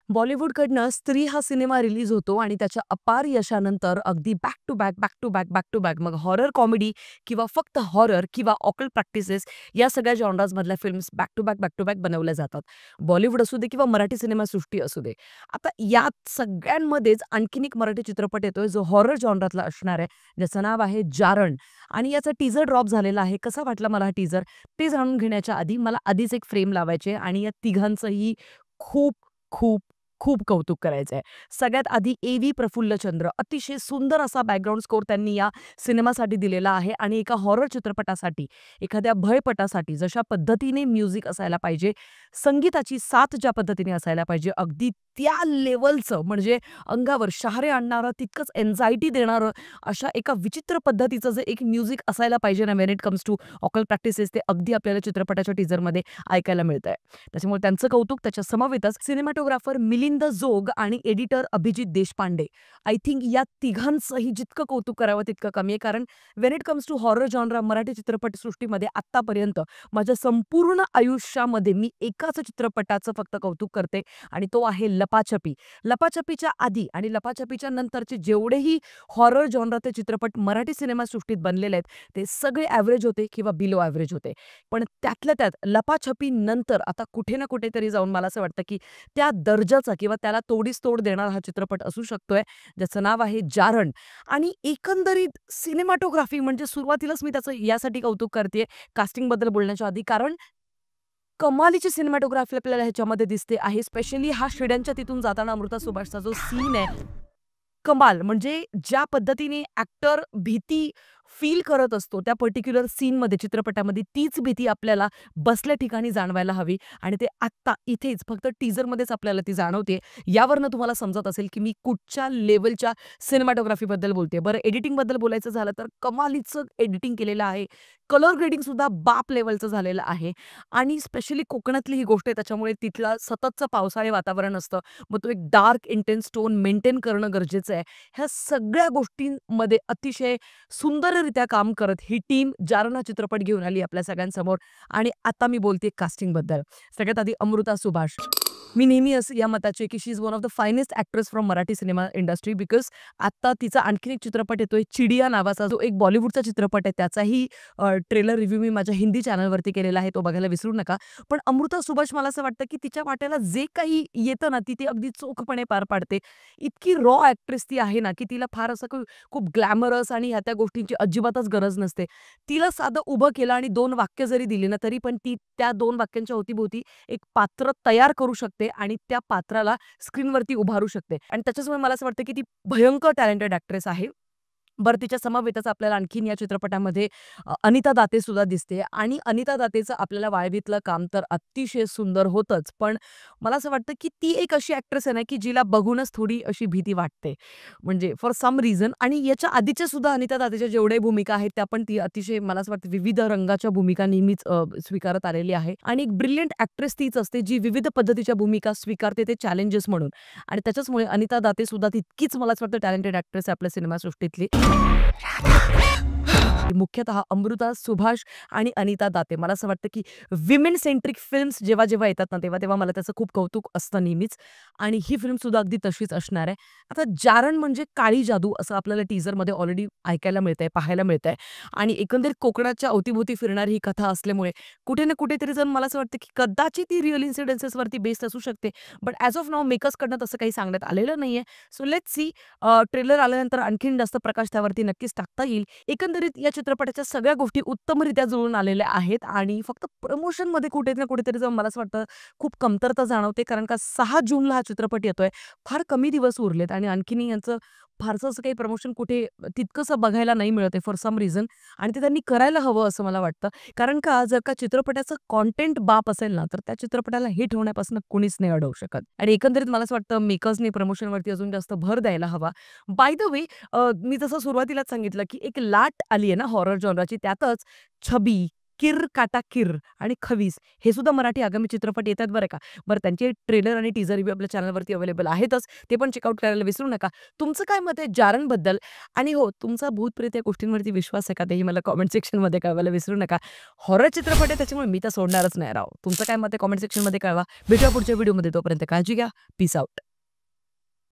बॉलिवूडकडनं स्त्री हा cinema release होतो आणि त्याच्या अपार यशानंतर अगदी back to back, back to back, back to back मग हॉरर कॉमेडी किंवा फक्त हॉरर किंवा ऑकल्ट प्रॅक्टिसेस या सगळ्या जॉनराजमधल्या films back to back, back to back बनवल्या जातात. बॉलिवूड असू दे किंवा मराठी सिनेमासृष्टी असू दे. आता यात सगळ्यांमध्येच आणखीन एक मराठी चित्रपट येतोय जो हॉरर जॉनरातला असणार आहे, ज्याचं नाव आहे जारण आणि याचा टीझर ड्रॉप झालेला आहे. कसा वाटला मला हा टीझर ते जाणून घेण्याच्या आधी मला आधीच एक फ्रेम लावायची आहे आणि या तिघांचंही खूप, खूप, खूप कौतुक करायचंय. सगळ्यात आधी ए.व्ही. प्रफुल्लचंद्र अतिशय सुंदर असा बॅकग्राऊंड स्कोर त्यांनी या सिनेमासाठी दिलेला आहे आणि एका हॉरर चित्रपटासाठी, एखाद्या भयपटासाठी जशा पद्धतीने म्युझिक असायला पाहिजे, संगीताची साथ ज्या पद्धतीने असायला पाहिजे, अगदी त्या लेव्हलचं म्हणजे अंगावर शहारे आणणारं, तितकंच अँक्झायटी देणारं, अशा एका विचित्र पद्धतीचं जे एक म्युझिक असायला पाहिजे ना, when it comes to occult practices, ते अगदी आपल्याला चित्रपटाच्या टीझरमध्ये ऐकायला मिळतंय. त्याच्यामुळे त्यांचं कौतुक. त्याच्या समवेतच सिनेमॅटोग्राफर मिलिंद जोग आणि editor Abhijit Deshpande. I think या तिघांचंही जितकं कौतुक करावं तितकं कमी आहे. कारण when it comes to horror जॉनरा मराठी चित्रपटसृष्टीमध्ये आत्तापर्यंत माझ्या संपूर्ण आयुष्यामध्ये मी एकाच चित्रपटाचं फक्त कौतुक करते आणि तो आहे लपाछपी. लपाछपीच्या आधी आणि लपाछपीच्या नंतरचे जेवढेही हॉरर जॉनराचे चित्रपट मराठी सिनेमासृष्टीत बनलेले आहेत, ते सगळे ॲव्हरेज होते किंवा बिलो ॲव्हरेज होते. पण त्यातल्या त्यात लपाछपी नंतर आता कुठे ना कुठेतरी जाऊन मला असं वाटतं, की त्या दर्जाचा किंवा त्याला तोडीस तोड देणारा हा चित्रपट असू शकतोय, ज्याचं नाव आहे जारण. आणि एकंदरीत सिनेमॅटोग्राफी म्हणजे सुरुवातीलाच मी त्याचं यासाठी कौतुक करतेय, कास्टिंगबद्दल बोलण्याच्या आधी. कारण कमालीची सिनेमॅटोग्राफी आपल्याला ह्याच्यामध्ये दिसते आहे. स्पेशली हा शिड्यांच्या तिथून जाताना अमृता सुभाषचा जो सीन आहे, कमाल. म्हणजे ज्या पद्धतीने ॲक्टर भीती फील करत असतो त्या पर्टिक्युलर सीनमध्ये, चित्रपटामध्ये तीच भीती आपल्याला बसल्या ठिकाणी जाणवायला हवी आणि ते आत्ता इथेच फक्त टीझरमध्येच आपल्याला ती जाणवते. यावरनं तुम्हाला समजत असेल की मी कुठच्या लेव्हलच्या सिनेमॅटोग्राफीबद्दल बोलते. बरं, एडिटिंगबद्दल बोलायचं झालं तर कमालीचं एडिटिंग केलेलं आहे. कलर ग्रेडिंगसुद्धा बाप लेव्हलचं झालेलं आहे आणि स्पेशली कोकणातली ही गोष्ट आहे, त्याच्यामुळे तिथला सततचं पावसाळी वातावरण असतं. मग तो एक डार्क इंटेन्स टोन मेंटेन करणं गरजेचं आहे. ह्या सगळ्या गोष्टींमध्ये अतिशय सुंदररित्या काम करत ही टीम जारण चित्रपट घेऊन आली आपल्या सगळ्यांसमोर. आणि आता मी बोलते कास्टिंगबद्दल. सगळ्यात आधी अमृता सुभाष. मी नेहमी असं या मताची आहे, की she is one of the finest actress from Marathi cinema industry. Because आता तिचा आणखीन एक चित्रपट येतोय, चिडिया नावाचा, जो एक बॉलिवूडचा चित्रपट आहे. त्याचाही ट्रेलर रिव्ह्यू मी माझ्या हिंदी चॅनलवरती केलेला आहे, तो बघायला विसरू नका. पण अमृता सुभाष, मला असं वाटतं, की तिच्या वाट्याला जे काही येतं ना, ती ते अगदी चोखपणे पार पाडते. इतकी रॉ ॲक्ट्रेस ती आहे ना, की तिला फार असं खूप ग्लॅमरस आणि ह्या त्या गोष्टींची अजिबातच गरज नसते. तिला साधं उभं केलं आणि 2 वाक्य जरी दिली ना, तरी पण ती त्या 2 वाक्यांच्या अवतीभोवती एक पात्र तयार करू शकते आणि त्या पात्राला स्क्रीनवरती उभारू शकते. आणि त्याच्यामुळे मला असं वाटतं, की ती भयंकर टॅलेंटेड ॲक्ट्रेस आहे. बरं, तिच्या समवेतच आपल्याला आणखीन या चित्रपटामध्ये अनिता दाते सुद्धा दिसते आणि अनिता दातेचं आपल्याला वाळवीतलं काम तर अतिशय सुंदर होतंच. पण मला असं वाटतं, की ती एक अशी ॲक्ट्रेस आहे ना, की जिला बघूनच थोडी अशी भीती वाटते. म्हणजे फॉर सम रिझन. आणि याच्या आधीच्या सुद्धा अनिता दातेच्या जेवढ्या भूमिका आहेत, त्या पण ती अतिशय, मला असं वाटतं, विविध रंगाच्या भूमिका नेहमीच स्वीकारत आलेली आहे. आणि एक ब्रिलियंट ॲक्ट्रेस तीच असते, जी विविध पद्धतीच्या भूमिका स्वीकारते, ते चॅलेंजेस म्हणून. आणि त्याच्याचमुळे अनिता दाते सुद्धा तितकीच, मला असं वाटतं, टॅलेंटेड ॲक्ट्रेस आहे आपल्या सिनेमासृष्टीतली. मुख्यतः अमृता सुभाष आणि अनिता दाते, मला असं वाटतं, की विमेन सेंट्रिक फिल्म्स जेव्हा-जेव्हा येतात ना, तेव्हा-तेव्हा मला त्याचं खूप कौतुक असतं नेहमीच. आणि ही फिल्मसुद्धा अगदी तशीच असणार आहे. आता जारण म्हणजे काळी जादू असं आपल्याला टीझरमध्ये ऑलरेडी ऐकायला मिळतंय, पाहायला मिळतंय. आणि एकंदरीत कोकणाच्या अवतीभोवती फिरणारी ही कथा असल्यामुळे कुठे ना कुठेतरी जाऊन मला असं वाटतं, की कदाचित ती रिअल इन्सिडेन्सेसवरती बेस्ड असू शकते. बट ॲज ऑफ नाऊ मेकर्सकडनं तसं काही सांगण्यात आलेलं नाहीये. So let's see. ट्रेलर आल्यानंतर आणखीन जास्त प्रकाश त्यावरती नक्कीच टाकता येईल. एकंदरीत या चित्रपटाच्या सगळ्या गोष्टी उत्तमरित्या जुळून आलेल्या आहेत आणि फक्त प्रमोशनमध्ये कुठे ना कुठेतरी जाऊन मला असं वाटतं खूप कमतरता जाणवते. कारण का 6 जूनला हा चित्रपट येतोय. फार कमी दिवस उरलेत आणि आणखीनही यांचं फारसं असं काही प्रमोशन कुठे तितकंसं बघायला नाही मिळत आहे फॉर सम रिझन. आणि ते त्यांनी करायला हवं असं मला वाटतं. कारण का जर का चित्रपटाचं कंटेंट बाप असेल ना, तर त्या चित्रपटाला हिट होण्यापासून कुणीच नाही अडवू शकत. आणि एकंदरीत मला असं वाटतं मेकर्सनी प्रमोशनवरती अजून जास्त भर द्यायला हवा. बाय द वे, मी जसं सुरुवातीलाच सांगितलं, की एक लाट आली आहे ना हॉरर जॉनराची, त्यातच छबी, किर काटा किर आणि खवीस हे सुद्धा मराठी आगामी चित्रपट येतात बरं का. बरं त्यांचे ट्रेलर आणि टीझर रिव्ह्यू आपल्या चॅनलवरती अवेलेबल आहेतच. ते पण चेकआउट करायला विसरू नका. तुमचं काय मत आहे जारणबद्दल? आणि हो, तुमचा भूतप्रेत या गोष्टींवरती विश्वास आहे का? तेही मला कमेंट सेक्शनमध्ये कळवायला विसरू नका. हॉरर चित्रपट आहे त्याच्यामुळे मी तर सोडणारच नाही राव. तुमचं काय मत आहे कमेंट सेक्शनमध्ये कळवा. भेटूया पुढच्या व्हिडिओमध्ये. तोपर्यंत काळजी घ्या. Peace out.